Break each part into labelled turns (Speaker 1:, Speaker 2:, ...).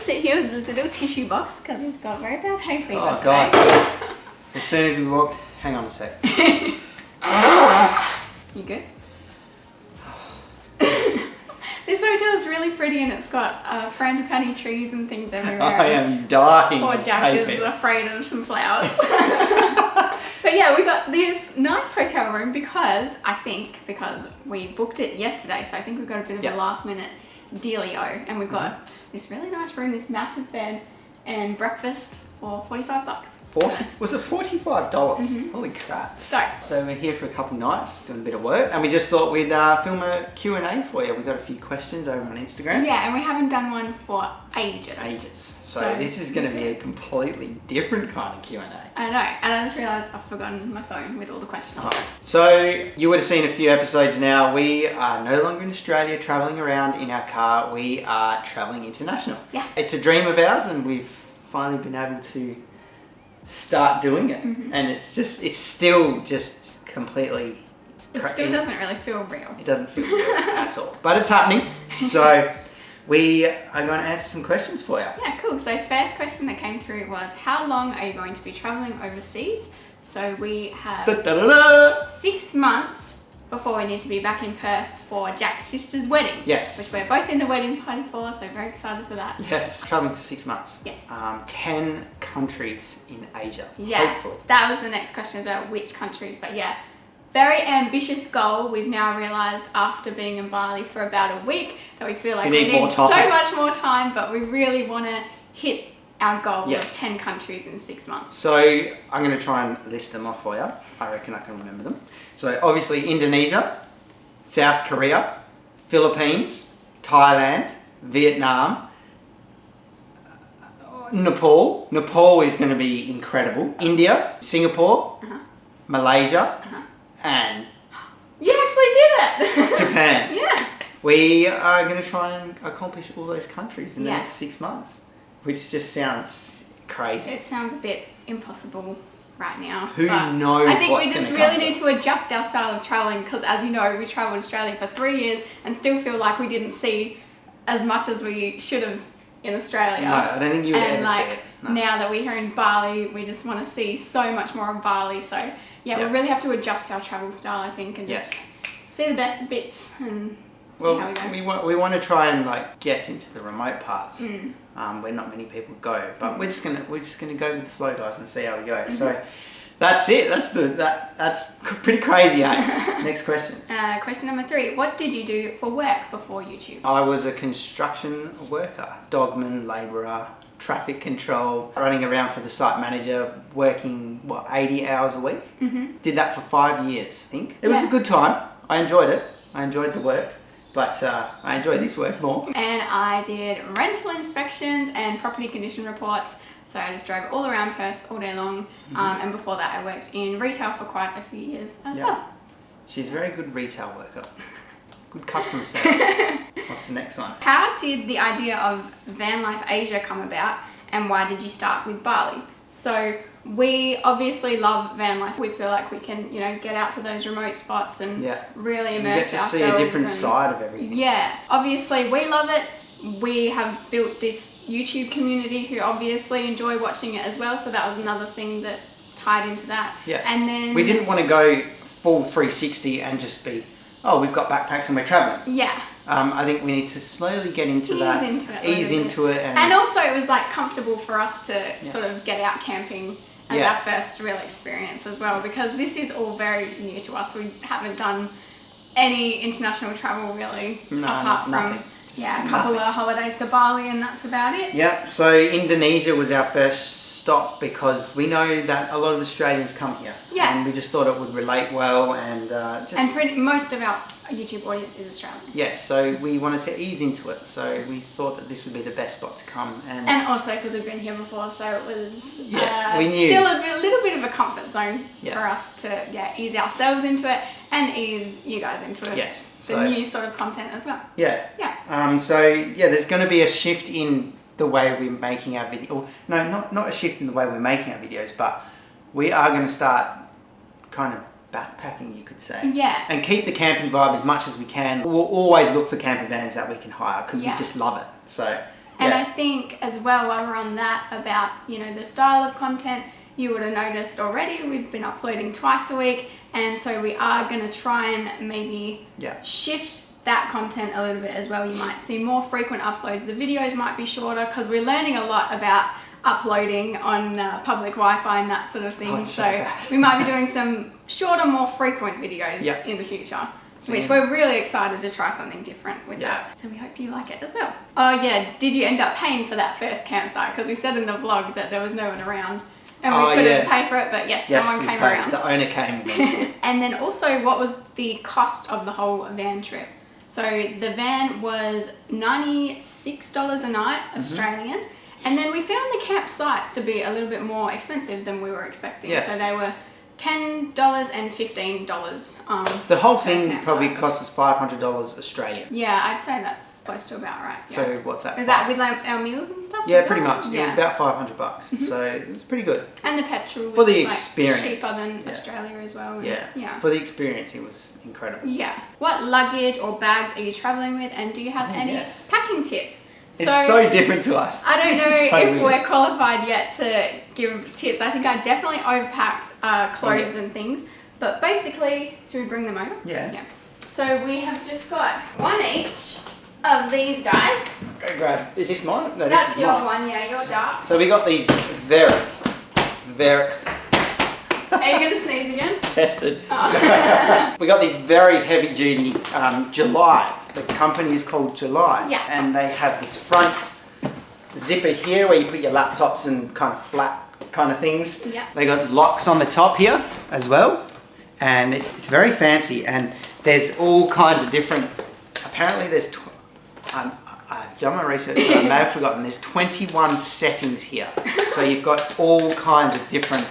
Speaker 1: sit here with this little tissue box because he's got very bad hay fever
Speaker 2: Oh,
Speaker 1: today.
Speaker 2: God. As soon as we walk... Hang on a sec.
Speaker 1: You good? This hotel is really pretty and it's got frangipani trees and things everywhere.
Speaker 2: I am dying.
Speaker 1: Poor Jack is afraid of some flowers. But yeah, we got this nice hotel room because we booked it yesterday, so I think we've got a bit of a last minute dealio, and we've got this really nice room, this massive bed and breakfast for $45.
Speaker 2: Was it $45? Holy crap.
Speaker 1: Stoked.
Speaker 2: So we're here for a couple nights doing a bit of work, and we just thought we'd film a Q&A for you. We got a few questions over on Instagram.
Speaker 1: Yeah, and we haven't done one for ages.
Speaker 2: So this is going to be a completely different kind of Q&A.
Speaker 1: I know, and I just realised I've forgotten my phone with all the questions.
Speaker 2: So you would have seen a few episodes now. We are no longer in Australia travelling around in our car. We are travelling international.
Speaker 1: Yeah.
Speaker 2: It's a dream of ours, and we've finally been able to start doing it. And it's still just completely...
Speaker 1: It still doesn't really feel real.
Speaker 2: It doesn't feel real at all. But it's happening. So we are going to answer some questions for you.
Speaker 1: Yeah, cool. So first question that came through was, how long are you going to be travelling overseas? So we have 6 months before we need to be back in Perth for Jack's sister's wedding.
Speaker 2: Yes.
Speaker 1: Which we're both in the wedding party for, so very excited for that.
Speaker 2: Yes. Travelling for 6 months.
Speaker 1: Yes.
Speaker 2: 10 countries in Asia.
Speaker 1: Yeah.
Speaker 2: Hopefully.
Speaker 1: That was the next question as well, which countries. But yeah, very ambitious goal. We've now realised after being in Bali for about a week that we feel like we need so much more time, but we really want to hit our goal of 10 countries in 6 months.
Speaker 2: So I'm going to try and list them off for you. I reckon I can remember them. So obviously Indonesia, South Korea, Philippines, Thailand, Vietnam, Nepal. Nepal is going to be incredible. India, Singapore, Malaysia, and...
Speaker 1: You actually did it!
Speaker 2: Japan.
Speaker 1: Yeah.
Speaker 2: We are going to try and accomplish all those countries in the next 6 months, which just sounds crazy.
Speaker 1: It sounds a bit impossible right now.
Speaker 2: Who knows?
Speaker 1: I think we just really need to adjust our style of travelling because, as you know, we travelled Australia for 3 years and still feel like we didn't see as much as we should have in Australia.
Speaker 2: No, I don't think you would ever see it. No.
Speaker 1: Now that we're here in Bali, we just want to see so much more of Bali. So we really have to adjust our travel style, I think, and just see the best bits and see how we go.
Speaker 2: We want to try and get into the remote parts where not many people go, but we're just gonna go with the flow, guys, and see how we go. So that's it. That's pretty crazy, eh? Next question.
Speaker 1: Question number 3. What did you do for work before YouTube?
Speaker 2: I was a construction worker, dogman, labourer, traffic control, running around for the site manager, working 80 hours a week. Did that for 5 years, I think. It was a good time. I enjoyed it. I enjoyed the work. But I enjoy this work more.
Speaker 1: And I did rental inspections and property condition reports. So I just drove all around Perth all day long. And before that I worked in retail for quite a few years as well.
Speaker 2: She's a very good retail worker. Good customer service. What's the next one?
Speaker 1: How did the idea of Van Life Asia come about, and why did you start with Bali? So we obviously love van life. We feel like we can, get out to those remote spots and really immerse ourselves.
Speaker 2: You get to see a different side of everything.
Speaker 1: Yeah, obviously we love it. We have built this YouTube community who obviously enjoy watching it as well. So that was another thing that tied into that.
Speaker 2: Yes.
Speaker 1: And then
Speaker 2: we didn't want to go full 360 and just be, we've got backpacks and we're traveling.
Speaker 1: Yeah.
Speaker 2: I think we need to slowly get into that. Ease into it.
Speaker 1: And also it was comfortable for us to sort of get out camping as our first real experience as well, because this is all very new to us. We haven't done any international travel really, apart from a couple of holidays to Bali, and that's about it.
Speaker 2: Yeah, so Indonesia was our first stop because we know that a lot of Australians come here. Yeah. And we just thought it would relate well and
Speaker 1: most of our YouTube audience is Australian.
Speaker 2: Yes, so we wanted to ease into it. So we thought that this would be the best spot to come. And
Speaker 1: also because we've been here before, so it was
Speaker 2: we knew.
Speaker 1: Still a little bit of a comfort zone for us to ease ourselves into it and ease you guys into it.
Speaker 2: Yes.
Speaker 1: The new sort of content as well.
Speaker 2: Yeah. Yeah. There's going to be a shift in the way we're making our video. No, not a shift in the way we're making our videos, but we are going to start kind of backpacking, you could say.
Speaker 1: Yeah.
Speaker 2: And keep the camping vibe as much as we can. We'll always look for camper vans that we can hire because we just love it. So.
Speaker 1: And I think think as well, while we're on that, about, you know, the style of content, you would have noticed already we've been uploading twice a week, and so we are going to try and maybe shift that content a little bit as well. You might see more frequent uploads. The videos might be shorter because we're learning a lot about uploading on public Wi-Fi and that sort of thing. So we might be doing some shorter, more frequent videos in the future. Which we're really excited to try something different with that. So we hope you like it as well. Oh yeah, did you end up paying for that first campsite? Because we said in the vlog that there was no one around and we couldn't pay for it, but yes someone came around.
Speaker 2: The owner came eventually.
Speaker 1: And then also, what was the cost of the whole van trip? So the van was $96 a night, Australian. And then we found the campsites to be a little bit more expensive than we were expecting. So they were $10 and $15.
Speaker 2: The whole thing probably cost us $500 Australian.
Speaker 1: Yeah, I'd say that's close to about right. Yeah.
Speaker 2: So what's that?
Speaker 1: Is that with like our meals and stuff?
Speaker 2: Yeah, pretty much. It was about $500, so it was pretty good.
Speaker 1: And the petrol was
Speaker 2: for the experience
Speaker 1: cheaper than Australia as well.
Speaker 2: Yeah. For the experience, it was incredible.
Speaker 1: Yeah. What luggage or bags are you traveling with, and do you have any packing tips?
Speaker 2: It's so different to us.
Speaker 1: I don't know if we're qualified yet to give tips. I think I definitely overpacked clothes and things. But basically, should we bring them over? Yeah. So we have just got one each of these guys.
Speaker 2: Go grab. Is this mine? No,
Speaker 1: That's your one, yeah, your dark.
Speaker 2: So we got these very...
Speaker 1: Are you going to sneeze again?
Speaker 2: Tested. Oh. We got these very heavy duty July. The company is called July.
Speaker 1: Yeah.
Speaker 2: And they have this front zipper here where you put your laptops and kind of flat kind of things.
Speaker 1: Yeah.
Speaker 2: They got locks on the top here as well. And it's very fancy. And there's all kinds of different... Apparently there's... I've done my research, but I may have forgotten. There's 21 settings here. So you've got all kinds of different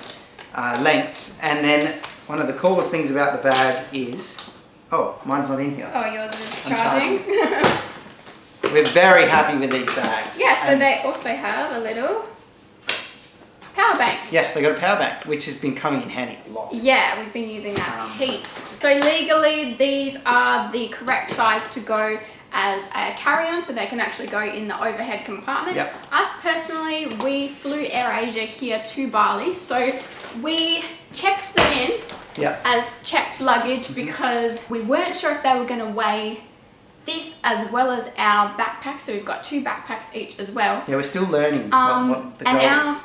Speaker 2: lengths. And then one of the coolest things about the bag is... Oh, mine's not in here.
Speaker 1: Oh, yours is charging.
Speaker 2: We're very happy with these bags.
Speaker 1: Yeah, so they also have a little power bank.
Speaker 2: Yes, they got a power bank, which has been coming in handy a lot.
Speaker 1: Yeah, we've been using that heaps. So legally, these are the correct size to go as a carry-on, so they can actually go in the overhead compartment.
Speaker 2: Yep.
Speaker 1: Us personally, we flew AirAsia here to Bali, so we checked them in as checked luggage because we weren't sure if they were going to weigh this as well as our backpack. So we've got 2 backpacks each as well.
Speaker 2: Yeah, we're still learning what the goal is.
Speaker 1: And our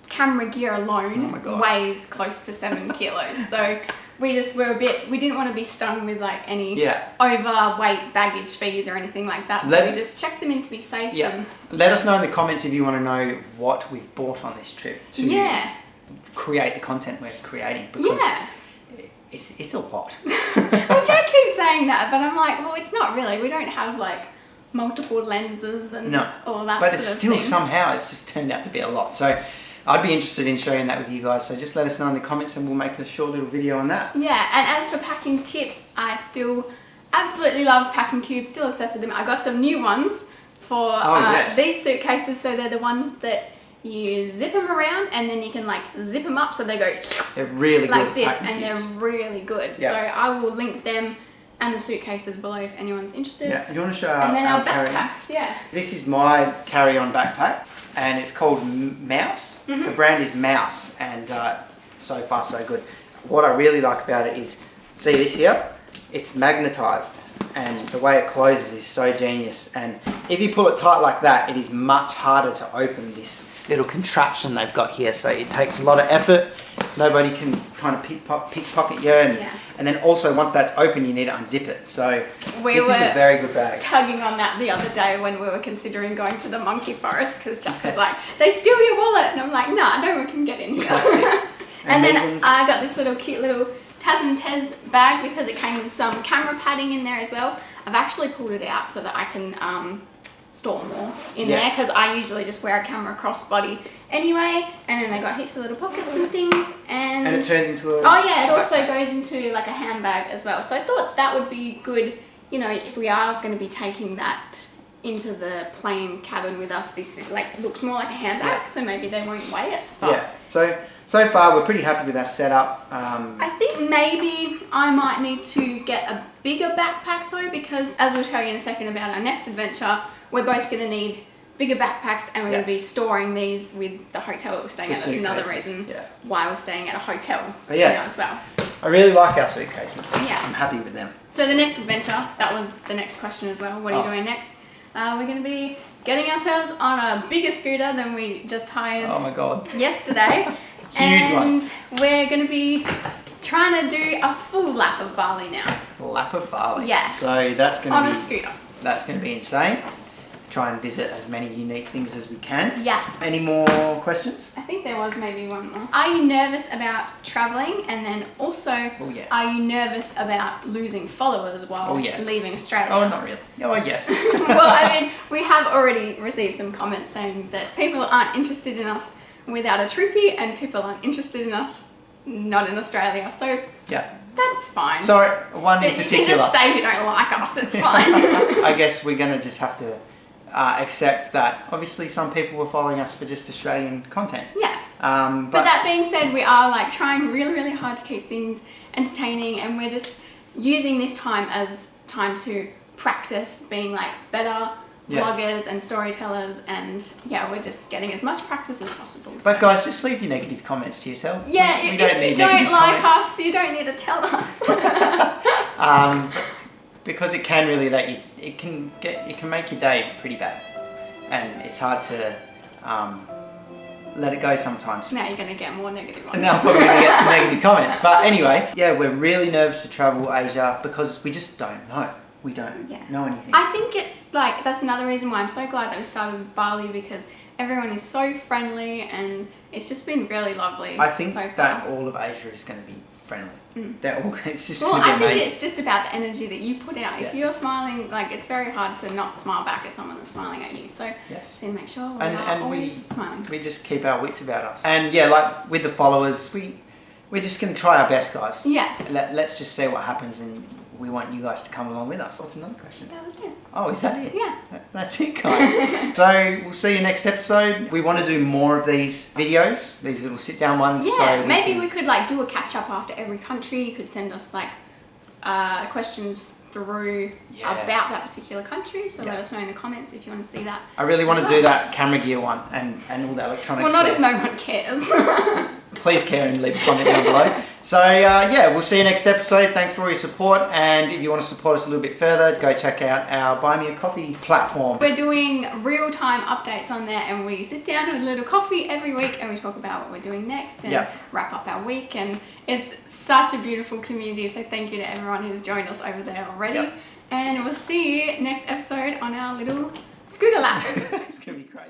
Speaker 1: camera gear alone weighs close to 7 kilos. So we didn't want to be stung with like any overweight baggage fees or anything like that. So we just checked them in to be safe.
Speaker 2: Yeah.
Speaker 1: And
Speaker 2: let us know in the comments if you want to know what we've bought on this trip to create the content we're creating, because it's a lot.
Speaker 1: Which I keep saying that, but I'm like, well, it's not really. We don't have like multiple lenses and all that.
Speaker 2: But it's still somehow it's just turned out to be a lot. So I'd be interested in sharing that with you guys. So just let us know in the comments and we'll make a short little video on that. Yeah,
Speaker 1: and as for packing tips, I still absolutely love packing cubes. Still obsessed with them. I got some new ones for these suitcases. So they're the ones that you zip them around and then you can like zip them up so they go
Speaker 2: they're really good
Speaker 1: like this, and they're really good. So I will link them and the suitcases below if anyone's interested.
Speaker 2: Yeah, you want to show
Speaker 1: and then our
Speaker 2: backpacks?
Speaker 1: Yeah.
Speaker 2: This is my carry-on backpack and it's called Mouse. The brand is Mouse, and so far so good. What I really like about it is, see this here? It's magnetized and the way it closes is so genius, and if you pull it tight like that, it is much harder to open this little contraption they've got here. So it takes a lot of effort. Nobody can kind of pickpocket you, and then also once that's open you need to unzip it. So this is a very good bag.
Speaker 1: Tugging on that the other day when we were considering going to the monkey forest, because Jack was like, they steal your wallet, and I'm like, nah, no one can get in here. And then I got this little cute little Taz and Tez bag because it came with some camera padding in there as well. I've actually pulled it out so that I can store more in there, because I usually just wear a camera crossbody anyway. And then they got heaps of little pockets and things, and
Speaker 2: it turns into a
Speaker 1: it also goes into like a handbag as well. So I thought that would be good, you know, if we are going to be taking that into the plane cabin with us. This like looks more like a handbag, so maybe they won't weigh it. But
Speaker 2: so far we're pretty happy with our setup.
Speaker 1: I think maybe I might need to get a bigger backpack though, because as we'll tell you in a second about our next adventure, we're both going to need bigger backpacks, and we're going
Speaker 2: Yeah.
Speaker 1: to be storing these with the hotel that we're staying
Speaker 2: The
Speaker 1: at. That's another
Speaker 2: suitcases,
Speaker 1: reason
Speaker 2: yeah.
Speaker 1: why we're staying at a hotel
Speaker 2: But yeah.
Speaker 1: now as well.
Speaker 2: I really like our suitcases.
Speaker 1: Yeah.
Speaker 2: I'm happy with them.
Speaker 1: So the next adventure, that was the next question as well. What are you doing next? We're going to be getting ourselves on a bigger scooter than we just hired
Speaker 2: Oh my God.
Speaker 1: yesterday.
Speaker 2: Huge one.
Speaker 1: And we're going to be trying to do a full lap of Bali now.
Speaker 2: Lap of Bali.
Speaker 1: Yeah.
Speaker 2: So that's going
Speaker 1: On
Speaker 2: to
Speaker 1: a
Speaker 2: be
Speaker 1: scooter.
Speaker 2: That's going to be insane. Try and visit as many unique things as we can.
Speaker 1: Yeah.
Speaker 2: Any more questions?
Speaker 1: I think there was maybe one more. Are you nervous about traveling? And then also,
Speaker 2: yeah.
Speaker 1: are you nervous about losing followers while leaving Australia?
Speaker 2: Oh, not really. Oh, yes.
Speaker 1: Well, I mean, we have already received some comments saying that people aren't interested in us without a Troopy, and people aren't interested in us not in Australia. So
Speaker 2: Yeah.
Speaker 1: that's fine.
Speaker 2: Sorry, one in particular.
Speaker 1: You can just say you don't like us. It's fine.
Speaker 2: I guess we're going to just have to accept that obviously some people were following us for just Australian content.
Speaker 1: Yeah.
Speaker 2: But
Speaker 1: that being said, we are like trying really, really hard to keep things entertaining, and we're just using this time as time to practice being like better vloggers and storytellers, and we're just getting as much practice as possible.
Speaker 2: But guys, just leave your negative comments to yourself.
Speaker 1: Yeah,
Speaker 2: we
Speaker 1: if
Speaker 2: don't need
Speaker 1: you don't
Speaker 2: negative
Speaker 1: like
Speaker 2: comments.
Speaker 1: us, you don't need to tell us.
Speaker 2: Because it can really it can make your day pretty bad, and it's hard to let it go sometimes.
Speaker 1: Now you're going to get more negative ones.
Speaker 2: And now I'm probably going to get some negative comments. But anyway, we're really nervous to travel Asia because we just don't know. We don't know anything.
Speaker 1: I think it's like, that's another reason why I'm so glad that we started with Bali, because everyone is so friendly and it's just been really lovely.
Speaker 2: I think
Speaker 1: so far.
Speaker 2: that all of Asia is going to be friendly. It's just
Speaker 1: Well,
Speaker 2: going to be
Speaker 1: I think
Speaker 2: amazing.
Speaker 1: it's just about the energy that you put out. If
Speaker 2: Yeah.
Speaker 1: you're smiling, like, it's very hard to not smile back at someone that's smiling at you. So just need to make sure we are always smiling.
Speaker 2: We just keep our wits about us. And like with the followers, we're just going to try our best, guys.
Speaker 1: Yeah.
Speaker 2: Let's just see what happens, and we want you guys to come along with us. What's another question?
Speaker 1: That was it.
Speaker 2: Oh, is that it?
Speaker 1: Yeah.
Speaker 2: That's it, guys. So we'll see you next episode. We want to do more of these videos, these little sit-down ones.
Speaker 1: Yeah,
Speaker 2: so
Speaker 1: maybe we could like do a catch-up after every country. You could send us like questions through about that particular country. So let us know in the comments if you want to see that.
Speaker 2: I really want to do that camera gear one and all the electronics.
Speaker 1: Well, not if no one cares.
Speaker 2: Please care and leave a comment down below. So we'll see you next episode. Thanks for all your support, and if you want to support us a little bit further, go check out our Buy Me a Coffee platform.
Speaker 1: We're doing real-time updates on there, and we sit down with a little coffee every week and we talk about what we're doing next and wrap up our week, and it's such a beautiful community, so thank you to everyone who's joined us over there already. And we'll see you next episode on our little scooter lap.
Speaker 2: It's gonna be crazy.